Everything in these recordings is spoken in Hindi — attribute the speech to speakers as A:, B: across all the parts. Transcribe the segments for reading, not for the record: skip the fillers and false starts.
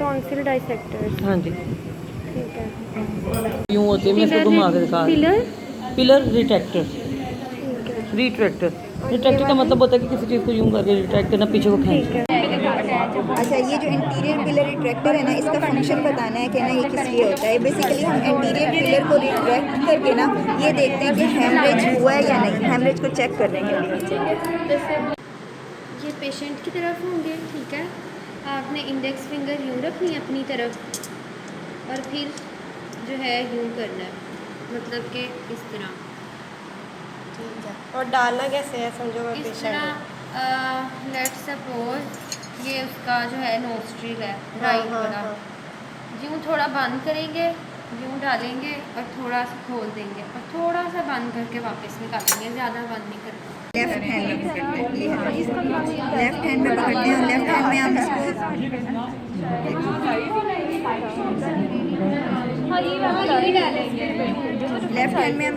A: टॉन्सिल डाइसेक्टर्स।
B: हाँ जी,
A: ठीक है।
B: यूँ होती है, मैं इसको घुमा के दिखा रही हूँ।
A: पिलर।
B: Pillar retractor.
A: ठीक है।
B: रिट्रैक्टर, रिट्रैक्टर का मतलब होता है कि किसी चीज़ को यूँ करके रिट्रैक्ट करना, पीछे को
A: ठीक
B: खींचना।
A: है।
C: अच्छा, ये जो इंटीरियर पिलर रिट्रैक्टर है ना, इसका फंक्शन बताना है कि ना ये किस लिए होता है। बेसिकली हम इंटीरियर पिलर को रिट्रैक्ट करके ना ये देखते हैं कि हेमरेज हुआ है या नहीं, हेमरेज को चेक करने के लिए।
A: ये पेशेंट की तरफ होंगे, ठीक है। आपने इंडेक्स फिंगर यूँ रखनी है अपनी तरफ और फिर जो है यूँ करना है, मतलब कि इस तरह।
D: ठीक है। और डालना कैसे है, समझो मैं
A: इस
D: पेशेंट हूँ।
A: तरह लेट सपोज ये उसका जो है नोस्ट्रिल है,
D: हाँ,
A: राइट
D: हाँ,
A: वाला।
D: हाँ।
A: यूँ थोड़ा बंद करेंगे, यूँ डालेंगे और थोड़ा सा खोल देंगे और थोड़ा सा बंद करके वापस निकालेंगे, ज़्यादा बंद नहीं करना।
C: लेफ्ट हैंड में पकड़ते हैं, ये है। लेफ्ट हैंड में पकड़ते हैं और लेफ्ट हैंड में हम लेफ्ट हैंड में हम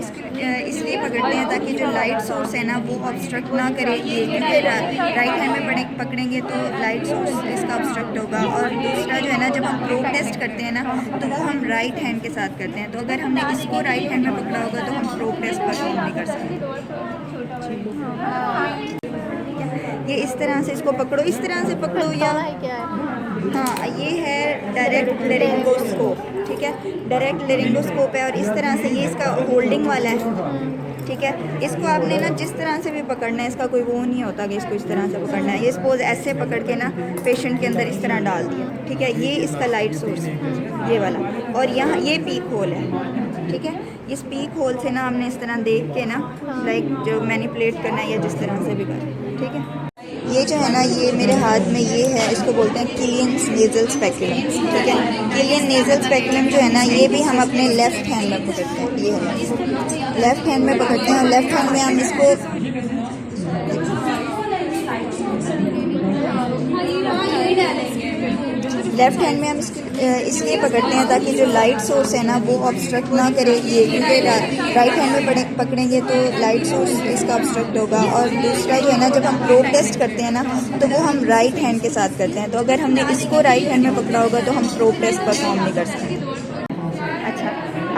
C: इसलिए पकड़ते हैं ताकि जो लाइट सोर्स है ना वो ऑब्स्ट्रक्ट ना करे ये, क्योंकि राइट हैंड में पकड़ेंगे तो लाइट सोर्स इसका ऑब्स्ट्रक्ट होगा। और दूसरा जो है ना, जब हम प्रोब टेस्ट करते हैं ना तो वो हम राइट हैंड के साथ करते हैं, तो अगर हमने इसको राइट हैंड में पकड़ा होगा तो हम प्रोब टेस्ट परफॉर्म नहीं कर सकते। ये इस तरह से इसको पकड़ो, इस तरह से पकड़ो या हाँ, ये है डायरेक्ट लेरिंगोस्कोप, ठीक है। डायरेक्ट लेरिंगोस्कोप है और इस तरह से ये इसका होल्डिंग वाला है, ठीक है। इसको आपने ना जिस तरह से भी पकड़ना है, इसका कोई वो नहीं होता कि इसको इस तरह से पकड़ना है। ये सपोज ऐसे पकड़ के ना पेशेंट के अंदर इस तरह डाल दिया, ठीक है। ये इसका लाइट सोर्स है, ये वाला। और यहाँ ये पीक होल है, ठीक है। इस पीक होल से ना हमने इस तरह देख के ना लाइक जो मैनिपुलेट करना है या जिस तरह से भी करना, ठीक है। ये जो है ना, ये मेरे हाथ में ये है, इसको बोलते हैं किलियंस नेजल स्पेकुलम, ठीक है। किलियन नेजल स्पेकुलम जो है ना, ये भी हम अपने लेफ्ट हैंड में पकड़ते हैं, ये है लेफ्ट हैंड में पकड़ते हैं और लेफ्ट हैंड में हम इसको लेफ्ट हैंड में हम इसलिए पकड़ते हैं ताकि जो लाइट सोर्स है ना वो ऑब्स्ट्रक्ट ना करे ये, क्योंकि राइट हैंड में पकड़ेंगे तो लाइट सोर्स इसका ऑब्स्ट्रक्ट होगा। और दूसरा जो है ना, जब हम प्रोब टेस्ट करते हैं ना तो वो हम राइट हैंड के साथ करते हैं, तो अगर हमने इसको राइट हैंड में पकड़ा होगा तो हम प्रोब टेस्ट परफॉर्म नहीं कर सकते। अच्छा,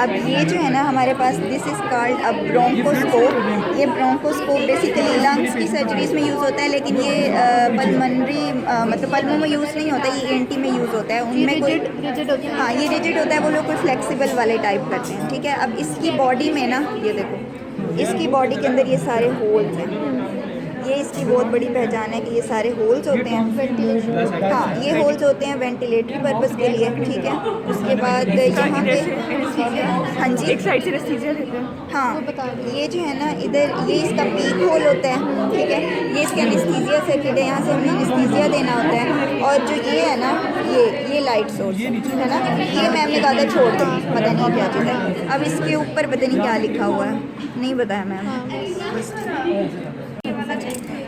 C: अब ये जो है ना हमारे पास, this is called a bronchoscope. ये ब्रोंकोस्कोप बेसिकली लंग्स की सर्जरीज में यूज़ होता है, लेकिन ये पल्मनरी मतलब पल्मों में यूज़ नहीं होता, ये एंटी में यूज़ होता है। उनमें कोई रिजिड होता है, हाँ ये रिजिड होता है, वो लोग कोई फ्लेक्सिबल वाले टाइप करते हैं, ठीक है। अब इसकी बॉडी में ना, ये देखो इसकी बॉडी के अंदर ये सारे होल्स हैं, ये इसकी बहुत बड़ी पहचान है कि ये सारे होल्स होते हैं। हाँ, ये होल्स होते हैं वेंटिलेटरी पर्पस के लिए, ठीक है। उसके बाद यहाँ पे हाँ जी, एक साइड से एनेस्थीसिया देते हैं। हाँ, ये जो है ना इधर ये इसका पीक होल होता है, ठीक है। ये इसका एनेस्थीसिया सर्किट है, यहाँ से हमें एनेस्थीसिया देना होता है। और जो ये है ना, ये लाइट सोर्स है ना, ये मैम ने कहा था छोड़ दो, पता नहीं क्या चीज़ है। अब इसके ऊपर पता नहीं क्या लिखा हुआ है, नहीं बताया मैम।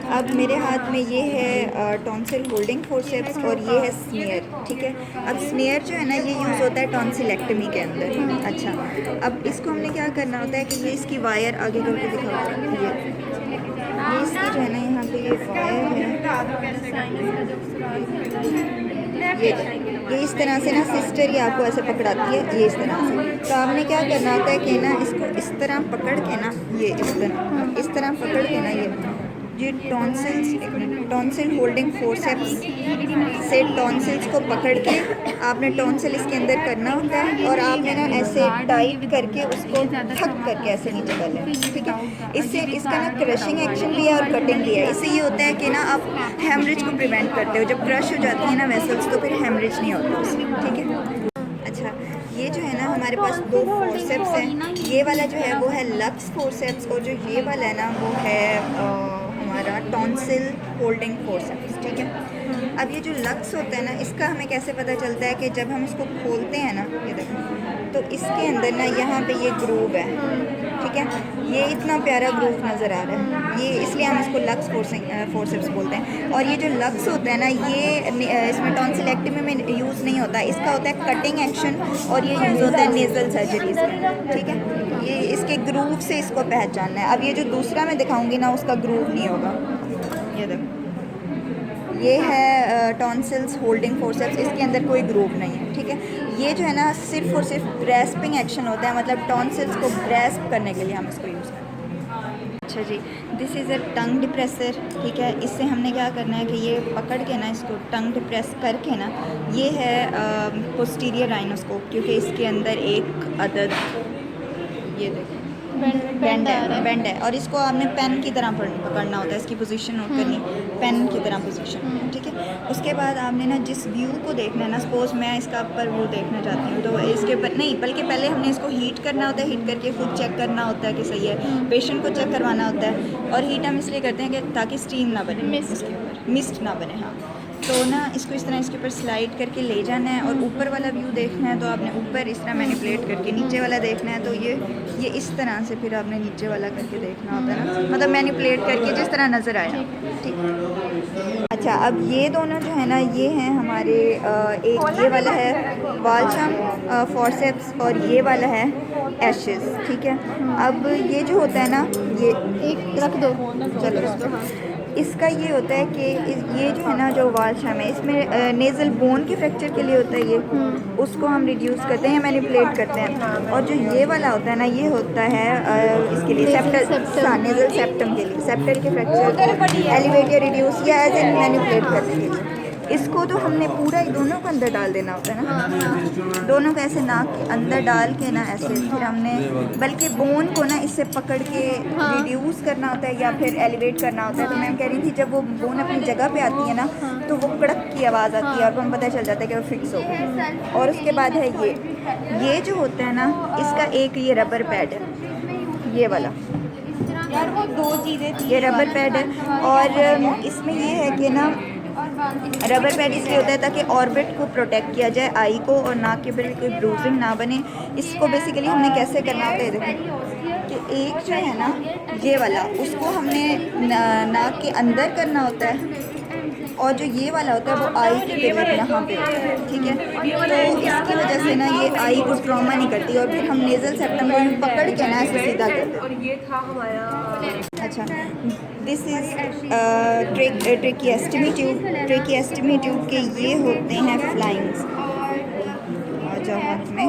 C: अब मेरे हाथ में ये है टॉन्सिल होल्डिंग फोर्सेप्स और ये है स्नेयर, ठीक है। अब स्नेयर जो है ना ये यूज़ होता है टॉन्सिलेक्टमी के अंदर। अच्छा, अब इसको हमने क्या करना होता है कि ये इसकी वायर आगे करके दिखाओ, ये इसकी जो है ना यहाँ पे ये वायर है, ये इस तरह से ना सिस्टर ये आपको ऐसे पकड़ाती है, ये इस तरह से। तो आपने क्या करना होता है कि ना इसको इस तरह पकड़ के ना, ये इस तरह पकड़ के ना ये टॉन्सिल होल्डिंग फोर्सेप्स से टॉन्सिल्स को पकड़ के आपने टॉन्सिल इसके अंदर करना होता है और आपने ना ऐसे टाइट करके उसको थक करके ऐसे नीचे कर लेना, ठीक है। इससे इसका ना क्रशिंग एक्शन भी है और कटिंग भी है। इससे ये होता है कि ना आप हेमरेज को प्रिवेंट करते हो, जब क्रश हो जाती है ना वेसल्स तो फिर हेमरेज नहीं होता उसमें, ठीक है। अच्छा, ये जो है ना हमारे पास दो फोर्सेप्स हैं, ये वाला जो है वो है लक्स फोर्सेप्स और जो ये वाला है ना वो है हमारा टॉन्सिल होल्डिंग फोर्सेप्स, ठीक है। अब ये जो लक्स होता है ना, इसका हमें कैसे पता चलता है कि जब हम इसको खोलते हैं ना, ये देखो तो इसके अंदर ना यहाँ पे ये ग्रूव है, ठीक है। ये इतना प्यारा ग्रूव नज़र आ रहा है, ये इसलिए हम इसको लक्स फोर्सेप्स बोलते हैं। और ये जो लक्स होता है ना ये इसमें टॉन्सिलेक्टमी में यूज़ नहीं होता, इसका होता है कटिंग एक्शन और ये यूज़ होता है नेज़ल सर्जरीज में, ठीक है। ये इसके ग्रूव से इसको पहचानना है। अब ये जो दूसरा मैं दिखाऊंगी ना उसका ग्रूव नहीं होगा, ये देखो ये है टॉन्सिल्स होल्डिंग फोर्सेप्स, इसके अंदर कोई ग्रूव नहीं है, ठीक है। ये जो है ना सिर्फ और सिर्फ ग्रेस्पिंग एक्शन होता है, मतलब टॉन्सिल्स को ग्रेस्प करने के लिए हम इसको यूज़ करते हैं। अच्छा जी, this is a tongue depressor, ठीक है। इससे हमने क्या करना है कि ये पकड़ के ना इसको टंग डिप्रेस करके ना, ये है पोस्टीरियर राइनोस्कोप, क्योंकि इसके अंदर एक अदद ये देखो बेंड है और इसको आपने पेन की तरह पकड़ना होता है, इसकी पोजीशन नोट करनी है, पेन की तरह पोजीशन, ठीक है। उसके बाद आपने ना जिस व्यू को देखना है ना, सपोज मैं इसका अपर व्यू देखना चाहती हूँ, तो इसके ऊपर नहीं, बल्कि पहले हमने इसको हीट करना होता है, हीट करके खुद चेक करना होता है कि सही है, पेशेंट को चेक करवाना होता है। और हीट हम इसलिए करते हैं कि ताकि स्टीम ना बने, उसके ऊपर मिस्ट ना बने। हाँ, तो ना इसको इस तरह इसके ऊपर स्लाइड करके ले जाना है, और ऊपर वाला व्यू देखना है तो आपने ऊपर इस तरह मैनिपुलेट करके, नीचे वाला देखना है तो ये इस तरह से फिर आपने नीचे वाला करके देखना होता है ना, मतलब मैनिपुलेट करके जिस तरह नज़र आया, ठीक। अच्छा, अब ये दोनों जो है ना, ये हैं हमारे एक ये वाला है वाल्शम फॉर्सेप्स और ये वाला है एशेस, ठीक है। अब ये जो होता है ना, ये एक रख दो, चलो इसका ये होता है कि ये जो है ना, जो वाल्शम है, इसमें नेज़ल बोन के फ्रैक्चर के लिए होता है, ये उसको हम रिड्यूस करते हैं, मैनिपुलेट करते हैं। और जो ये वाला होता है ना, ये होता है इसके लिए सेप्टर, नेज़ल सेप्टम के लिए, सेप्टर के फ्रैक्चर एलिवेट या रिड्यूस या एज इन मैनिपुलेट करने के लिए। इसको तो हमने पूरा ही दोनों को अंदर डाल देना होता है ना, दोनों को ऐसे नाक के अंदर डाल के ना ऐसे, फिर हमने बल्कि बोन को ना इससे पकड़ के रिड्यूस करना होता है या फिर एलिवेट करना होता है। तो मैं कह रही थी, जब वो बोन अपनी जगह पे आती है ना, तो वो कड़क की आवाज़ आती है और हमें पता चल जाता है कि वो फिक्स हो गई। और उसके बाद है ये जो होता है ना, इसका एक ये रबर पैड है, ये वाला
D: यार वो दो चीज़ें थी,
C: ये रबर पैड है। और इसमें ये है कि ना, रबर पैड इसलिए होता है ताकि ऑर्बिट को प्रोटेक्ट किया जाए, आई को, और नाक के ऊपर भी कोई ब्रूजिंग ना बने। इसको बेसिकली हमने कैसे करना होता है, देखो कि एक जो है ना ये वाला, उसको हमने नाक के अंदर करना होता है, और जो ये वाला होता है वो आई के करीब यहाँ पे होता है, ठीक है। तो इसकी वजह से ना ये आई को ट्रॉमा नहीं करती, और फिर हम नेज़ल सेप्टम को यूँ पकड़ के ना ऐसे सीधा करते हैं।
D: और ये था हमारा,
C: अच्छा, दिस इज़ ट्रेकिएस्टमी ट्यूब। ट्रेकिएस्टमी ट्यूब के ये होते हैं फ्लाइंग्स, और जो हाथ में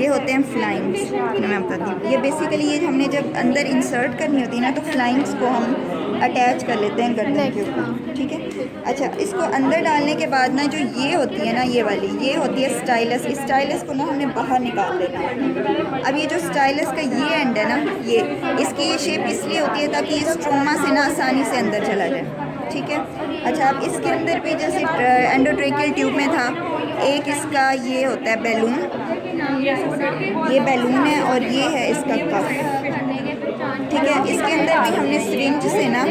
C: ये होते हैं फ्लाइंग्स, मैं बताती हूँ। ये बेसिकली ये हमने जब अंदर इंसर्ट करनी होती है ना, तो फ्लाइंग्स को हम अटैच कर लेते हैं गर्दन के ऊपर, ठीक है। अच्छा, इसको अंदर डालने के बाद ना, जो ये होती है ना, ये वाली, ये होती है स्टाइलस। इस स्टाइलस को ना हमने बाहर निकाल देना। अब ये जो स्टाइलस का ये एंड है ना, ये इसकी ये शेप इसलिए होती है ताकि ये स्ट्रोमा से ना आसानी से अंदर चला जाए, ठीक है। अच्छा, अब इसके अंदर भी जैसे एंडोट्रेकियल ट्यूब में था, एक इसका ये होता है बैलून, ये बैलून है, और ये है इसका कफ, ठीक है। इसके अंदर भी हमने सिरिंज से ना,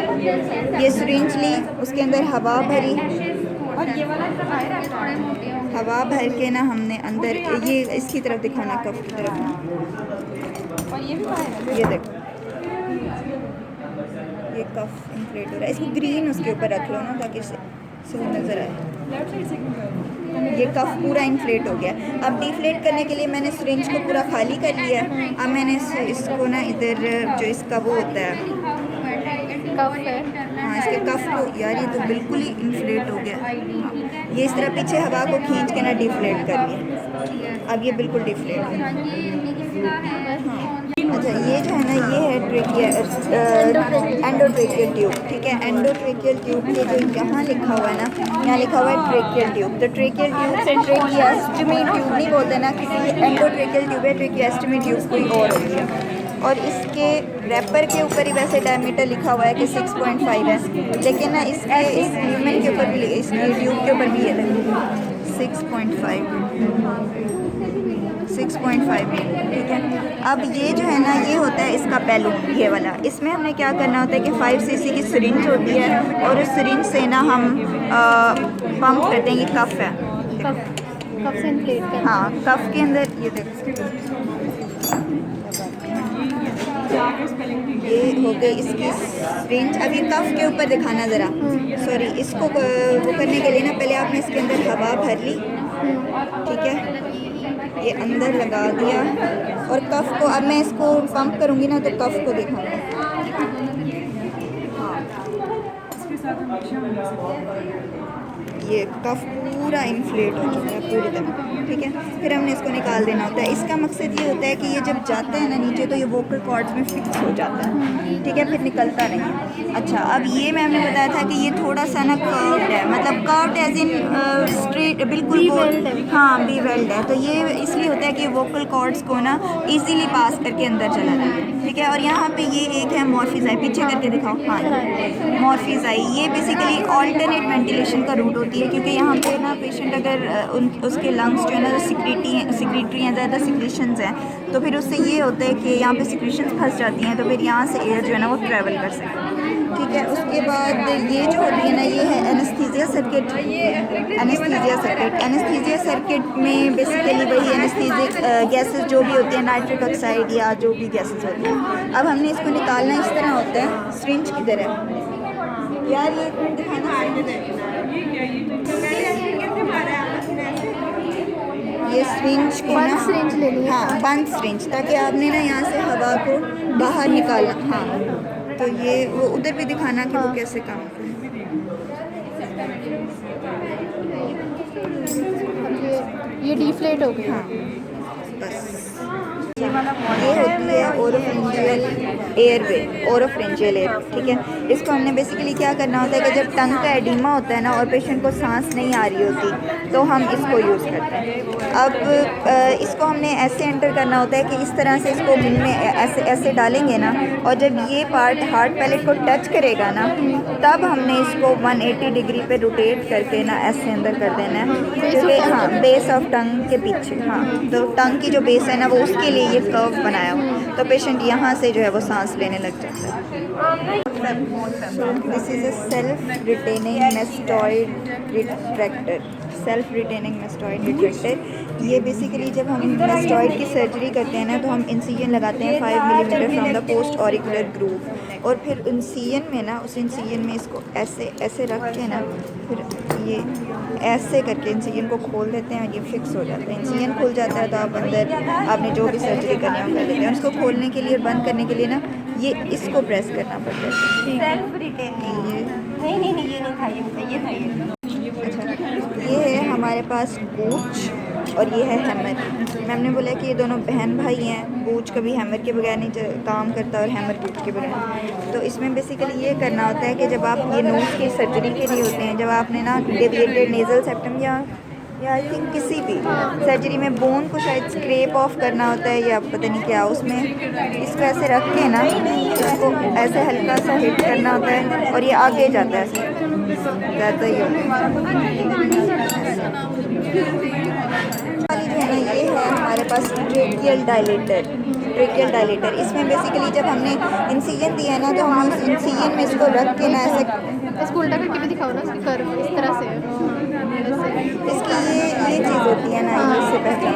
C: ये सिरिंज ली, उसके अंदर हवा भरी,
D: और ये वाला
C: हवा भर के ना हमने अंदर, ये इसकी तरफ दिखाना, कफ की तरफ,
D: और ये भी बाहर,
C: ये देखो ये कफ इन्फ्लेट हो रहा है। इसको ग्रीन उसके ऊपर रख लो ना, ताकि सही नज़र आए। ये कफ पूरा इन्फ्लेट हो गया। अब डिफ्लेट करने के लिए मैंने सिरिंज को पूरा खाली कर लिया। अब मैंने इसको ना इधर जो इसका वो होता है,
A: कफ है,
C: हाँ, इसके कफ को, यार ये तो बिल्कुल ही इन्फ्लेट हो गया। हाँ, ये इस तरह पीछे हवा को खींच के ना डिफ्लेट कर लिया। अब ये बिल्कुल डिफ्लेट है। हाँ, अच्छा, ये जो है ना, ये है एंडोट्रेकियल ट्यूब, ठीक है। एंडोट्रेकियल ट्यूब के जो यहाँ लिखा हुआ है ना, यहाँ लिखा हुआ है ट्रेकियल ट्यूब। तो ट्रेकियल ट्यूब से ट्रेकिएस्टमी ट्यूब नहीं बोलते ना, किसी एंडोट्रेकियल ट्यूब है, ट्रेकिएस्टमी ट्यूब कोई और होती है। और इसके रैपर के ऊपर ही वैसे डायमीटर लिखा हुआ है कि 6.5 है, लेकिन ना इसके इस ह्यूमन के ऊपर भी, इसके ट्यूब के ऊपर भी ये देखो 6.5, ठीक है। अब ये जो है ना, ये होता है इसका बैलून, ये वाला। इसमें हमने क्या करना होता है कि 5 cc की सिरिंज होती है, और उस सिरिंज से ना हम पंप करते हैं। ये कफ है,
A: कफ से इन्फ्लेट कर,
C: हाँ, कफ के अंदर ये देखो, ये हो गई इसकी सिरिंज। अब ये कफ के ऊपर दिखाना ज़रा, सॉरी, इसको वो करने के लिए ना पहले आपने इसके अंदर हवा भर ली, ठीक है, ये अंदर लगा दिया, और कफ को, अब मैं इसको पंप करूँगी ना, तो कफ को दिखाऊंगी। ये कफ पूरा इन्फ्लेट हो चुका है पूरी तरह, ठीक है। फिर हमने इसको निकाल देना होता है। इसका मकसद ये होता है कि ये जब जाता है ना नीचे तो ये वोकल कॉर्ड्स में फिक्स हो जाता है, ठीक है, फिर निकलता नहीं है। अच्छा, अब ये मैम ने बताया था कि ये थोड़ा सा ना कर्व्ड है, मतलब कर्व्ड एज इन स्ट्रेट, बिल्कुल हाँ बी वेल्ड है। तो ये इसलिए होता है कि वोकल कॉर्ड्स को ना इजीली पास करके अंदर चला जाता है, ठीक है। और यहाँ पे ये एक है मॉर्फिज़ाई, पीछे करके दिखाओ, हाँ मॉर्फिज़ाई। ये बेसिकली ऑल्टरनेट वेंटिलेशन का रूट होती है, क्योंकि यहाँ पे ना पेशेंट अगर उसके लंग्स जो है ना सिक्रेटरी हैं, ज़्यादा सिक्रेशंस हैं, तो फिर उससे ये होता है कि यहाँ पे सिक्रेशंस फंस जाती हैं, तो फिर यहाँ से एयर जो है ना वो ट्रैवल कर सकती है, ठीक है। उसके बाद ये जो होती है ना ये है एनेस्थीसिया सर्किट। एनेस्थीसिया सर्किट में बेसिकली वही एनेस्थीसिक गैसेस जो भी होती है, नाइट्रिक ऑक्साइड या जो भी गैसेस होती हैं। अब हमने इसको निकालना इस तरह होता है, सिरिंज की तरह। यार ये दिखाना, ये सिरिंज को ना
A: सिरिंज ले ली,
C: हाँ बंद सिरिंज, ताकि आपने ना यहाँ से हवा को बाहर निकाला। हाँ, तो ये वो उधर भी दिखाना कि वो कैसे काम करे।
A: ये डिफ्लेट हो गया।
C: हाँ बस ये होती है ओरोफेरेंजियल एयरवे, ओरोफेरेंजियल एयर, ठीक है। इसको हमने बेसिकली क्या करना होता है कि जब टंग का एडिमा होता है ना और पेशेंट को सांस नहीं आ रही होती तो हम इसको यूज़ करते हैं। अब इसको हमने ऐसे एंटर करना होता है कि इस तरह से इसको मुंह में ऐसे ऐसे डालेंगे ना, और जब ये पार्ट हार्ट पैलेट को टच करेगा ना तब हमने इसको 180 डिग्री पे रोटेट करके ना ऐसे अंदर कर देना है, क्योंकि हाँ बेस ऑफ टंग के पीछे, हाँ तो टंग की जो बेस है ना वो उसके लिए ये कर्व बनाया हो, तो पेशेंट यहाँ से जो है वो सांस लेने लग जाता है। This is a self retaining mastoid retractor. Self retaining mastoid retractor, ये बेसिकली जब हम मेस्टॉइड की सर्जरी करते हैं ना तो हम इंसिजन लगाते हैं 5 millimetre from the post auricular groove, और फिर इंसिजन में ना उस इंसिजन में इसको ऐसे ऐसे रख के ना फिर ये ऐसे करके इंसिजन को खोल देते हैं और ये फिक्स हो जाता है। इंसिजन खुल जाता है तो आप अंदर आपने जो भी सर्जरी करनी हो कर देते हैं। उसको खोलने के लिए और बंद करने के लिए ना ये इसको प्रेस करना पड़ता है।
D: सेल्फ रिटेनिंग, नहीं ये नहीं खाइए, ये खाइए।
C: अच्छा, ये है हमारे पास बूच और ये है हैमर। मैम ने बोला कि ये दोनों बहन भाई हैं, बूच कभी हैमर के बगैर नहीं काम करता और हैमर बूच के बगैर। तो इसमें बेसिकली ये करना होता है कि जब आप ये नोज़ की सर्जरी के लिए होते हैं, जब आपने ना डेविएटेड नेज़ल सेप्टम या आई थिंक किसी भी सर्जरी में बोन को शायद स्क्रैप ऑफ करना होता है या पता नहीं क्या, उसमें इसको ऐसे रख के ना इसको ऐसे हल्का सा हिट करना होता है और ये आगे जाता है, ऐसे जाता ही वाली जो है ना ये है हमारे पास ट्रेकियल डायलेटर। इसमें बेसिकली जब हमने इंसिजन दिया है ना तो हम उस इंसिजन में इसको रख के ना ऐसे
A: इसको उल्टा करके भी दिखाओ ना, इसकी कर्व इस तरह से
C: इसकी ये चीज़ होती है ना, इससे पहले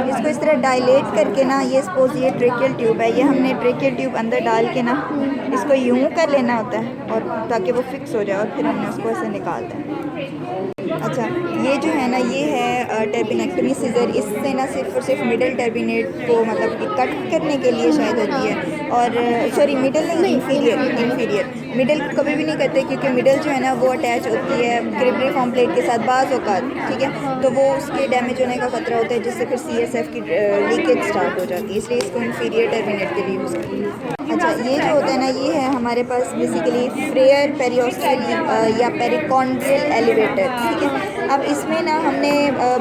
C: इसको इस तरह डायलेट करके ना, ये सपोज ये ट्रेकियल ट्यूब है, ये हमने ट्रेकियल ट्यूब अंदर डाल के ना इसको यूं कर लेना होता है और ताकि वो फिक्स हो जाए, और फिर हमने उसको ऐसे निकालते हैं। अच्छा, ये जो है ना ये है टर्बिनेक्टमी सीजर। इससे ना सिर्फ और सिर्फ मिडल टर्बिनेट को मतलब कि कट करने के लिए शायद होती है, और सॉरी मिडल नहीं, इंफीरियर मिडल कभी भी नहीं करते, क्योंकि मिडल जो है ना वो अटैच होती है क्रिब्रिफॉर्म प्लेट के साथ बाज़ औक़ात, ठीक है, तो वो उसके डैमेज होने का खतरा होता है, जिससे फिर CSF की लीकेज स्टार्ट हो जाती है, इसलिए इसको इंफीरियर टर्बिनेट के लिए यूज़ करते हैं। अच्छा, ये जो होता है ना ये है हमारे पास बेसिकली फ्रेयर पेरियोस्टल या पेरिकॉन्ड्रियल एलिवेटर, ठीक है। अब इसमें ना हमने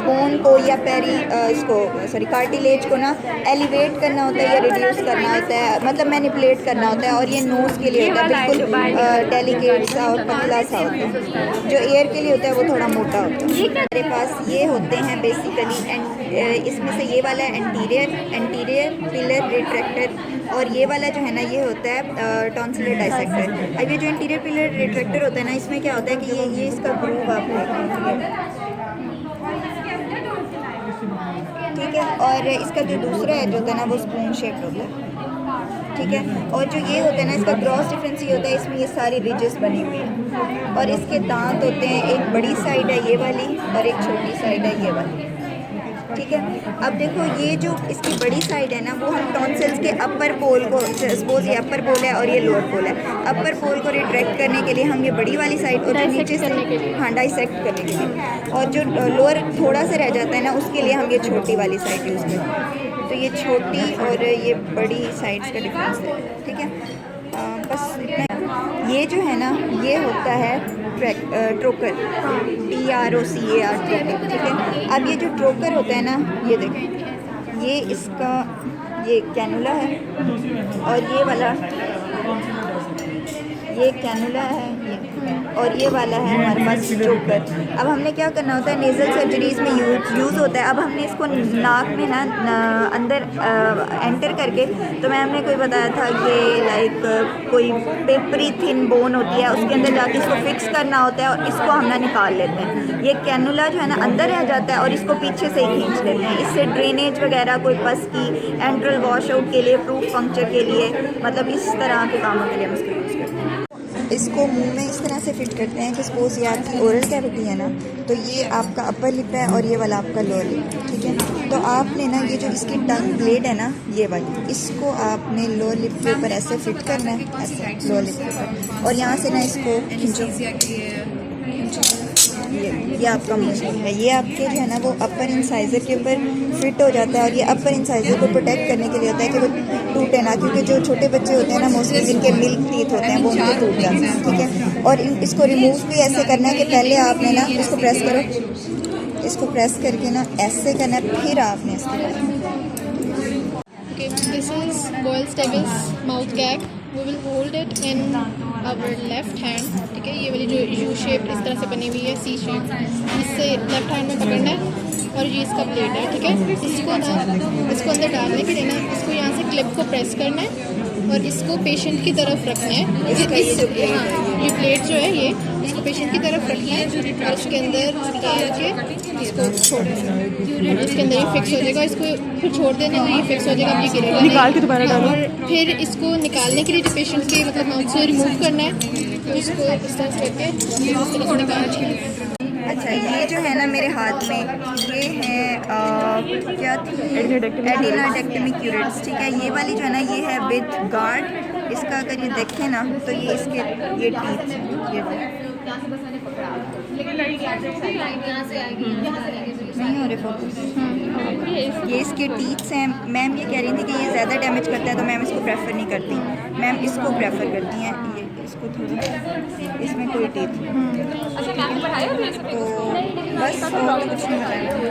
C: बोन को या कार्टिलेज को ना एलिवेट करना होता है या रिड्यूस करना होता है, मतलब मैनिपुलेट करना होता है, और ये नोज़ के लिए होता है, बिल्कुल डेलिकेट सा और पतला सा होता है। जो एयर के लिए होता है वो थोड़ा मोटा होता है। हमारे पास ये होते हैं बेसिकली इसमें से ये वाला एंटीरियर पिलर रिट्रैक्टर, और ये वाला जो है ना ये होता है टॉन्सिलर डाइसेक्टर। अब ये जो इंटीरियर पिलर रिट्रैक्टर होता है ना, इसमें क्या होता है कि ये इसका ग्रूव आप देखें, ठीक है, और इसका जो दूसरा है जो होता है ना वो स्पून शेप्ड होता है, ठीक है, और जो ये होता है ना इसका ग्रॉस डिफरेंस ये होता है, इसमें ये सारी रिजेस बनी हुई है, और इसके दांत होते हैं, एक बड़ी साइड है ये वाली और एक छोटी साइड है ये वाली, ठीक है। अब देखो ये जो इसकी बड़ी साइड है ना, वो हम टॉन्सिल्स के अपर पोल को, सपोज ये अपर पोल है और ये लोअर पोल है, अपर पोल को रिट्रैक्ट करने के लिए हम ये बड़ी वाली साइड और जो नीचे से, हाँ, डाइसेक्ट करने के लिए, और जो लोअर थोड़ा सा रह जाता है ना, उसके लिए हम ये छोटी वाली साइड यूज़ करते हैं। तो ये छोटी और ये बड़ी साइड्स का डिफरेंस है, ठीक है। बस इतना। ये जो है ना, ये होता है ट्रोकर, TROCAR, ट्रोकर, ठीक है। अब ये जो ट्रोकर होता है ना, ये देखें, ये इसका ये कैनुला है और ये वाला, ये कैनुला है ये, और ये वाला है हमारे पास ट्रोकर। अब हमने क्या करना होता है, नेज़ल सर्जरीज़ में यूज़ होता है। अब हमने इसको नाक में ना अंदर एंटर करके, तो मैम ने कोई बताया था कि लाइक कोई पेपरी थिन बोन होती है, उसके अंदर जाके इसको फिक्स करना होता है और इसको हम ना निकाल लेते हैं। ये कैनुला जो है ना अंदर रह जाता है और इसको पीछे से ही खींच लेते हैं। इससे ड्रेनेज वगैरह, कोई पस की, एंट्रल वॉश आउट के लिए, प्रूफ पंक्चर के लिए, मतलब इस तरह के कामों के लिए हम इसको यूज़ करते हैं। इसको मुंह में इस तरह से फिट करते हैं कि सपोज ये आपकी ओरल कैविटी है ना, तो ये आपका अपर लिप है और ये वाला आपका लोअर लिप, ठीक है। तो आपने ना ये जो इसकी टंग ब्लेड है ना, ये वाली, इसको आपने लोअर लिप के ऊपर ऐसे फिट करना है, ऐसे लोअर लिप के ऊपर, और यहाँ से ना इसको खींचो। ये आपका मुंह है, ये आपके जो है ना वो अपर इंसाइजर के ऊपर फिट हो जाता है, और ये अपर इंसाइजर को प्रोटेक्ट करने के लिए होता है कि वो टूटे ना, क्योंकि जो छोटे बच्चे होते हैं ना, मोस्टली जिनके मिल्क टीथ होते हैं, वो उनको टूट जाते हैं, ठीक है। और इसको रिमूव भी ऐसे करना है कि पहले आपने ना इसको प्रेस करो, इसको प्रेस करके ना ऐसे करना है, फिर आपने इसको
E: Okay, this is Boyle Stevens mouth gag. We will hold it in our left hand. ठीक है, ये वाली जो U शेप इस तरह से बनी हुई है, C शेप, इससे लेफ्ट हैंड में पकड़ना है, और ये इसका प्लेट है, ठीक है। इसको ना, इसको अंदर डालने के लिए ना, इसको यहाँ से क्लिप को प्रेस करना है और इसको पेशेंट की तरफ रखना है। ये प्लेट जो है, ये इसको पेशेंट की तरफ रखना है और उसके अंदर डाल के इसको छोड़ देना है, और इसके अंदर ये फिक्स हो जाएगा। इसको फिर छोड़ देना है, ये फिक्स हो जाएगा, अब ये गिरेगा
B: निकाल के दोबारा डालो।
E: और फिर इसको निकालने के लिए जो पेशेंट के मतलब माउथ से रिमूव करना है, तो इसको इस तरह से करके इस तरह से निकालना है।
C: अच्छा, ये जो है ना मेरे हाथ में, ये है क्या थी, एडिनोइडेक्टमी क्यूरेट्स, ठीक है। ये वाली जो है ना, ये है विद गार्ड। इसका अगर ये देखें ना, तो ये इसके ये टीथ, नहीं हो रहे फोकस, ये इसके टीथ्स हैं। मैम ये कह रही थी कि ये ज़्यादा डैमेज करता है, तो मैम इसको प्रेफर नहीं करती, मैम इसको प्रेफर करती हैं। ये इसको थोड़ा, इसमें कोई टीथ, तो बस और कुछ नहीं बताया।